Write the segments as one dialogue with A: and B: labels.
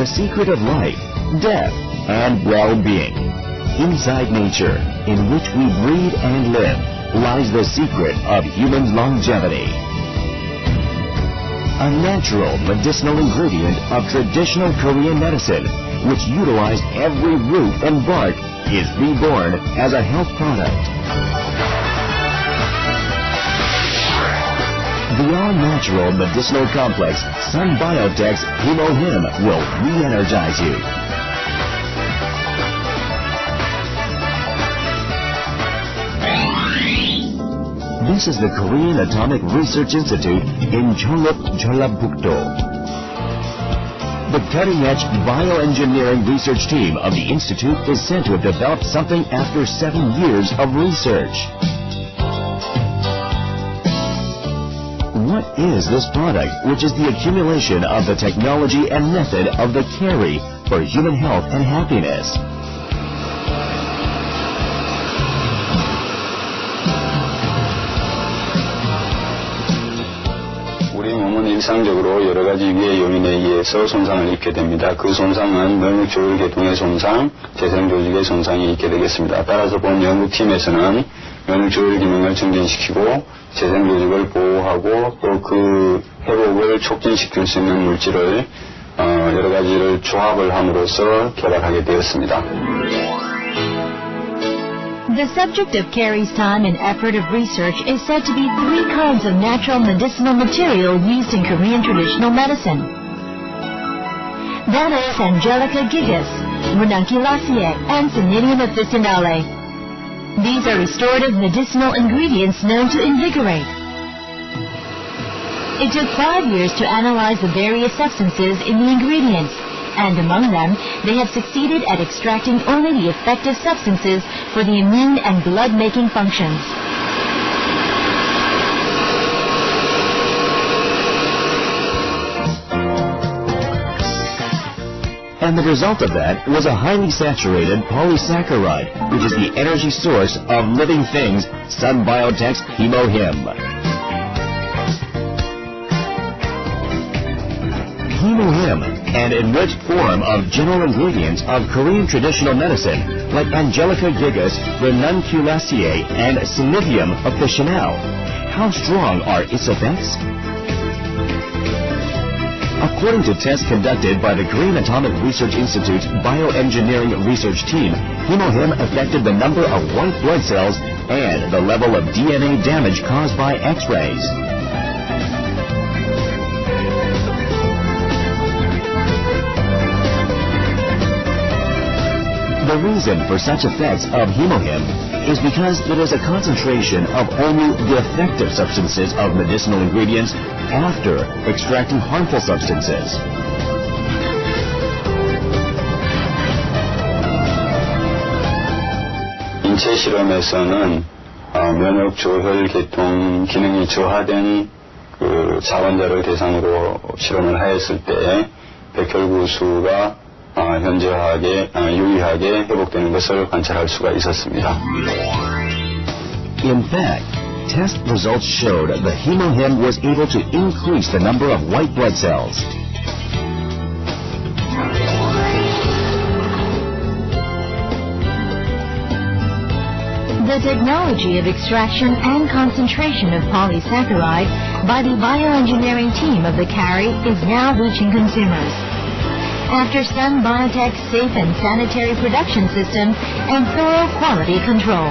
A: the secret of life, death, and well-being. Inside nature, in which we breathe and live, lies the secret of human longevity. A natural medicinal ingredient of traditional Korean medicine, which utilized every root and bark, is reborn as a health product. The all-natural medicinal complex Sun Biotech's HemoHIM will re-energize you. This is the Korean Atomic Research Institute in Cheonguk, Jeollabuk-do. The cutting-edge bioengineering research team of the Institute is said to have developed something after 7 years of research. What is this product, which is the accumulation of the technology and method of the carry for human health and happiness?
B: 우리 몸은 일상적으로 여러 가지 위해 요인에 의해서 손상을 입게 됩니다. 그 손상은 면역조절 계통의 손상, 재생조직의 손상이 있게 되겠습니다. 따라서 본 연구팀에서는 면역조절 기능을 증진시키고 재생조직을 보호하고 또 그 회복을 촉진시킬 수 있는 물질을 여러 가지를 조합을 함으로써 개발하게 되었습니다.
C: The subject of Carrie's time and effort of research is said to be 3 kinds of natural medicinal material used in Korean traditional medicine. That is Angelica gigas, Ranunculus, and Conidium officinale. These are restorative medicinal ingredients known to invigorate. It took 5 years to analyze the various substances in the ingredients, and among them, they have succeeded at extracting only the effective substances for the immune and blood-making functions.
A: And the result of that was a highly saturated polysaccharide, which is the energy source of living things, Sun Biotech's HemoHIM. HemoHIM, an enriched form of general ingredients of Korean traditional medicine, like Angelica gigas, Ranunculaceae, and Conidium officinale. How strong are its effects? According to tests conducted by the Korean Atomic Research Institute's bioengineering research team, HemoHIM affected the number of white blood cells and the level of DNA damage caused by X-rays. The reason for such effects of HemoHIM is because it is a concentration of only the effective substances of medicinal ingredients after extracting harmful substances.
B: 인체 실험에서는 면역 조혈 계통 기능이 저하된 그 자원자를 대상으로 실험을 하였을 때 백혈구수가 현저하게 유의하게 회복되는 것을 관찰할 수가 있었습니다.
A: In fact, test results showed the HemoHIM was able to increase the number of white blood cells.
C: The technology of extraction and concentration of polysaccharide by the bioengineering team of the Carrie is now reaching consumers. After Sun Biotech's safe and sanitary production system and thorough quality control.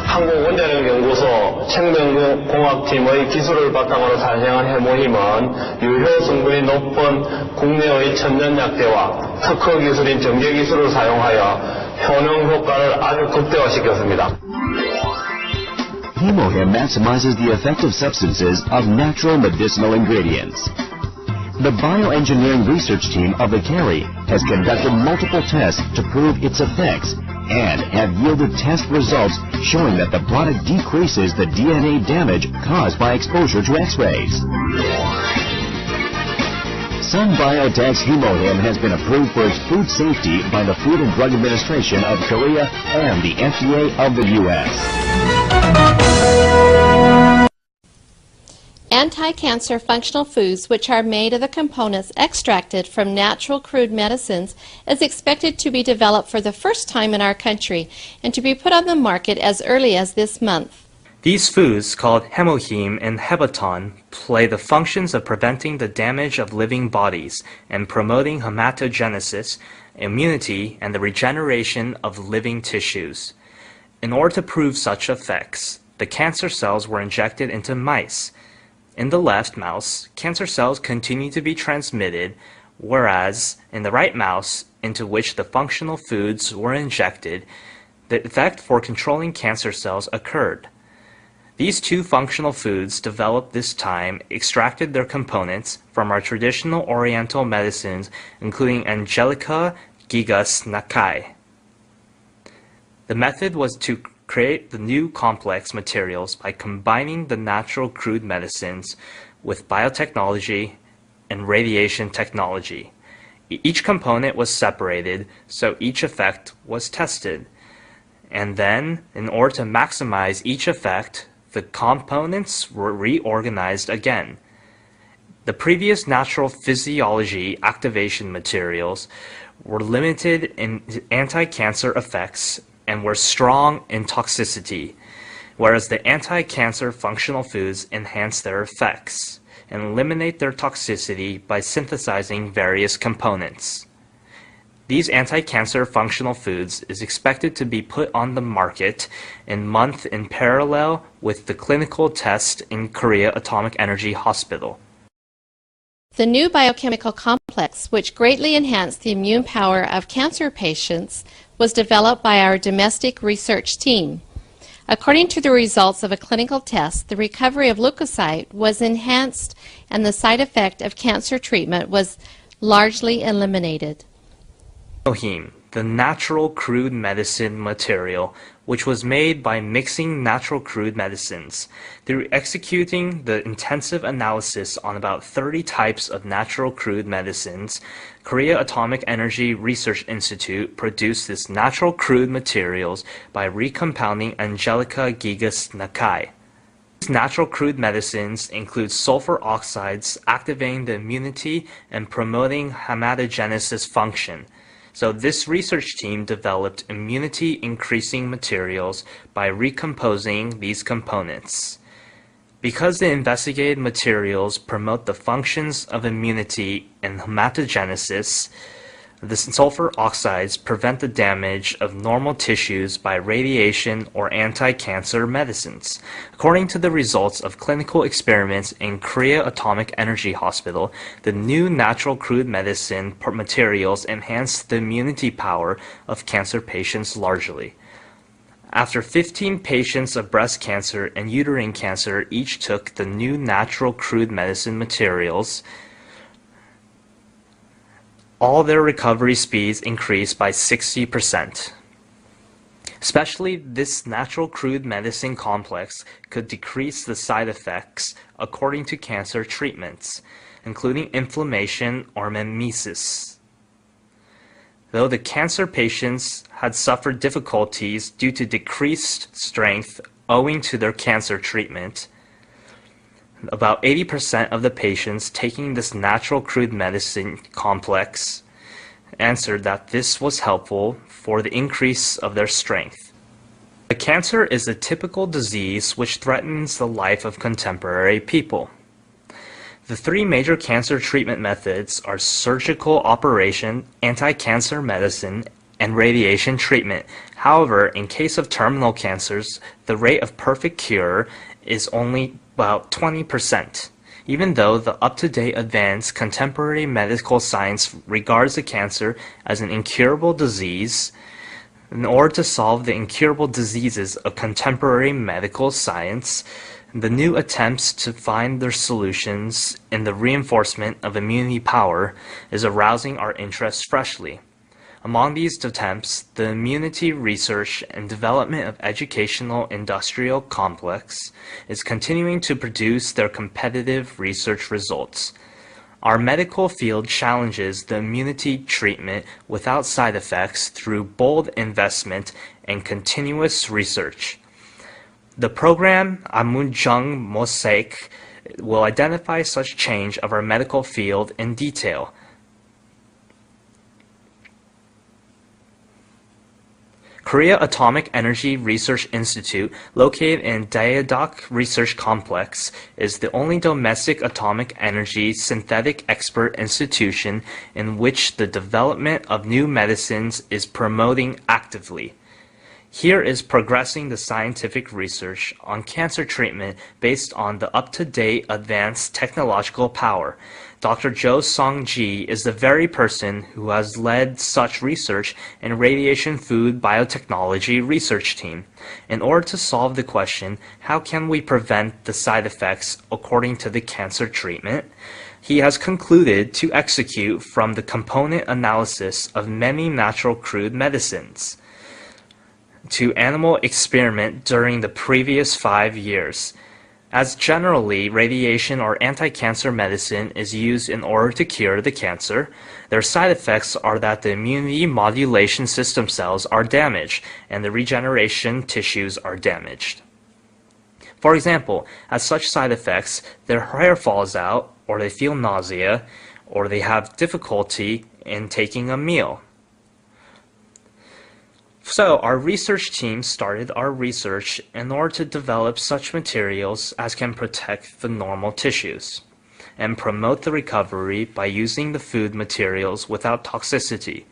D: 한국원자력연구소 생명공학팀의 기술을 바탕으로 탄생한 해모힘은 유효 성분이 높은 국내의 천연약재와 특허 기술인 정제기술을 사용하여 효능 효과를 아주 극대화시켰습니다.
A: HemoHIM maximizes the effective substances of natural medicinal ingredients. The bioengineering research team of the Carrie has conducted multiple tests to prove its effects and have yielded test results showing that the product decreases the DNA damage caused by exposure to X-rays. Sun Biotech's HemoHIM has been approved for its food safety by the Food and Drug Administration of Korea and the FDA of the U.S.
E: Anti-cancer functional foods, which are made of the components extracted from natural crude medicines, is expected to be developed for the first time in our country and to be put on the market as early as this month.
F: These foods, called HemoHIM and Hebaton, play the functions of preventing the damage of living bodies and promoting hematogenesis, immunity, and the regeneration of living tissues. In order to prove such effects, the cancer cells were injected into mice. In the left mouse, cancer cells continue to be transmitted, whereas in the right mouse, into which the functional foods were injected, the effect for controlling cancer cells occurred. These two functional foods developed this time extracted their components from our traditional oriental medicines, including Angelica gigas Nakai. The method was to create the new complex materials by combining the natural crude medicines with biotechnology and radiation technology. Each component was separated, so each effect was tested. And then, in order to maximize each effect, the components were reorganized again. The previous natural physiology activation materials were limited in anti-cancer effects and were strong in toxicity, whereas the anti-cancer functional foods enhance their effects and eliminate their toxicity by synthesizing various components. These anti-cancer functional foods is expected to be put on the market in month in parallel with the clinical test in Korea Atomic Energy Hospital.
E: The new biochemical complex, which greatly enhanced the immune power of cancer patients, was developed by our domestic research team. According to the results of a clinical test, the recovery of leukocyte was enhanced and the side effect of cancer treatment was largely eliminated.
F: HemoHIM, the natural crude medicine material, which was made by mixing natural crude medicines. Through executing the intensive analysis on about 30 types of natural crude medicines, Korea Atomic Energy Research Institute produced this natural crude materials by recompounding Angelica gigas Nakai. These natural crude medicines include sulfur oxides activating the immunity and promoting hematogenesis function. So this research team developed immunity-increasing materials by recomposing these components. Because the investigated materials promote the functions of immunity and hematogenesis, the sulfur oxides prevent the damage of normal tissues by radiation or anti-cancer medicines. According to the results of clinical experiments in Korea Atomic Energy Hospital, the new natural crude medicine materials enhance the immunity power of cancer patients largely. After 15 patients of breast cancer and uterine cancer each took the new natural crude medicine materials, all their recovery speeds increased by 60%. Especially this natural crude medicine complex could decrease the side effects according to cancer treatments, including inflammation or mimesis. Though the cancer patients had suffered difficulties due to decreased strength owing to their cancer treatment, about 80% of the patients taking this natural crude medicine complex answered that this was helpful for the increase of their strength. The cancer is a typical disease which threatens the life of contemporary people. The three major cancer treatment methods are surgical operation, anti-cancer medicine, and radiation treatment. However, in case of terminal cancers, the rate of perfect cure is only about 20%. Even though the up-to-date advanced contemporary medical science regards the cancer as an incurable disease, in order to solve the incurable diseases of contemporary medical science, the new attempts to find their solutions in the reinforcement of immunity power is arousing our interest freshly. Among these attempts, the immunity research and development of educational industrial complex is continuing to produce their competitive research results. Our medical field challenges the immunity treatment without side effects through bold investment and continuous research. The program Amunjung Mosaic will identify such change of our medical field in detail. Korea Atomic Energy Research Institute, located in Daejeok Research Complex, is the only domestic atomic energy synthetic expert institution in which the development of new medicines is promoting actively. Here is progressing the scientific research on cancer treatment based on the up-to-date advanced technological power. Dr. Jo Song-ji is the very person who has led such research in Radiation Food Biotechnology Research Team. In order to solve the question, how can we prevent the side effects according to the cancer treatment? He has concluded to execute from the component analysis of many natural crude medicines to animal experiment during the previous 5 years. As generally, radiation or anti-cancer medicine is used in order to cure the cancer, their side effects are that the immunity modulation system cells are damaged and the regeneration tissues are damaged. For example, as such side effects, their hair falls out, or they feel nausea, or they have difficulty in taking a meal. So our research team started our research in order to develop such materials as can protect the normal tissues and promote the recovery by using the food materials without toxicity.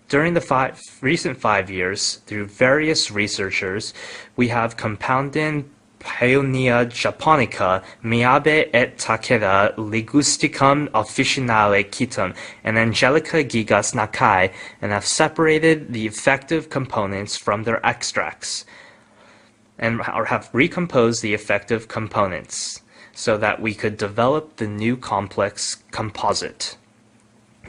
F: During the recent 5 years, through various researchers, we have compounded Paeonia japonica, Miyabe et Takeda, Ligusticum officinale Kitum, and Angelica gigas Nakai, and have separated the effective components from their extracts, and have recomposed the effective components, so that we could develop the new complex composite.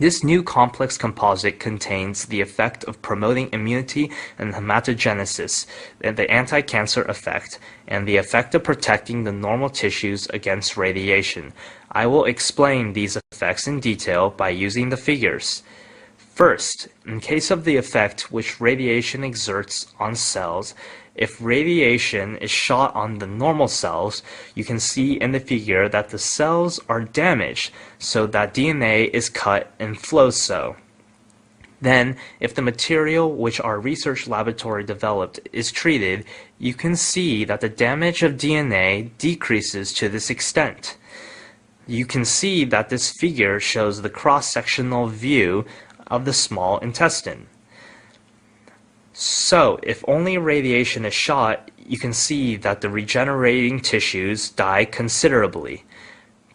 F: This new complex composite contains the effect of promoting immunity and hematogenesis, and the anti-cancer effect, and the effect of protecting the normal tissues against radiation. I will explain these effects in detail by using the figures. First, in case of the effect which radiation exerts on cells, if radiation is shot on the normal cells, you can see in the figure that the cells are damaged so that DNA is cut and flows so. Then, if the material which our research laboratory developed is treated, you can see that the damage of DNA decreases to this extent. You can see that this figure shows the cross-sectional view of the small intestine. So, if only radiation is shot, you can see that the regenerating tissues die considerably.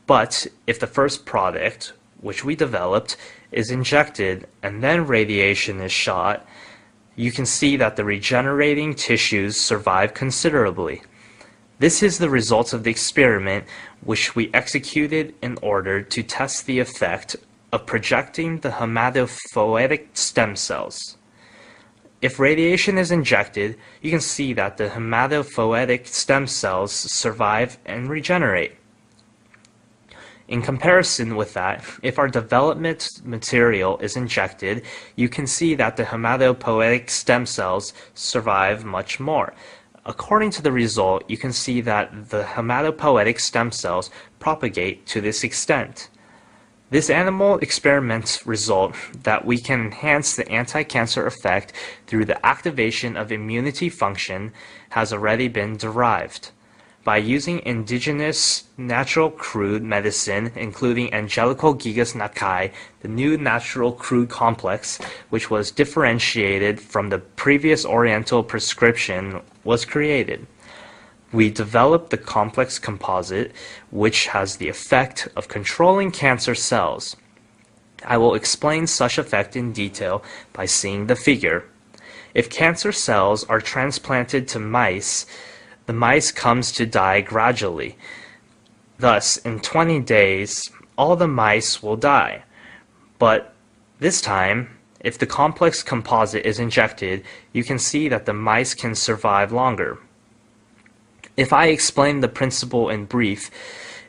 F: But if the first product, which we developed, is injected and then radiation is shot, you can see that the regenerating tissues survive considerably. This is the results of the experiment which we executed in order to test the effect of projecting the hematopoietic stem cells. If radiation is injected, you can see that the hematopoietic stem cells survive and regenerate. In comparison with that, if our development material is injected, you can see that the hematopoietic stem cells survive much more. According to the result, you can see that the hematopoietic stem cells propagate to this extent. This animal experiment result that we can enhance the anti-cancer effect through the activation of immunity function has already been derived. By using indigenous natural crude medicine, including Angelica gigas Nakai, the new natural crude complex, which was differentiated from the previous Oriental prescription, was created. We developed the complex composite, which has the effect of controlling cancer cells. I will explain such effect in detail by seeing the figure. If cancer cells are transplanted to mice, the mice comes to die gradually. Thus, in 20 days, all the mice will die. But this time, if the complex composite is injected, you can see that the mice can survive longer. If I explain the principle in brief,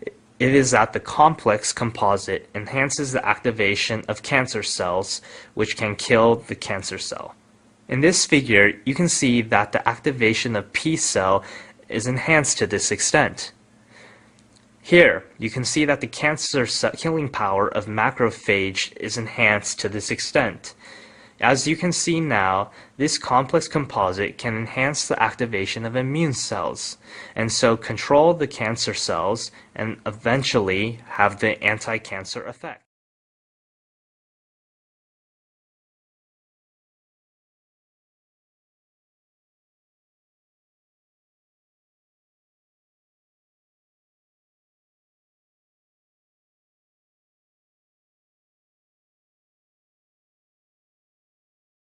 F: it is that the complex composite enhances the activation of cancer cells, which can kill the cancer cell. In this figure, you can see that the activation of P cell is enhanced to this extent. Here, you can see that the cancer killing power of macrophage is enhanced to this extent. As you can see now, this complex composite can enhance the activation of immune cells, and so control the cancer cells and eventually have the anti-cancer effect.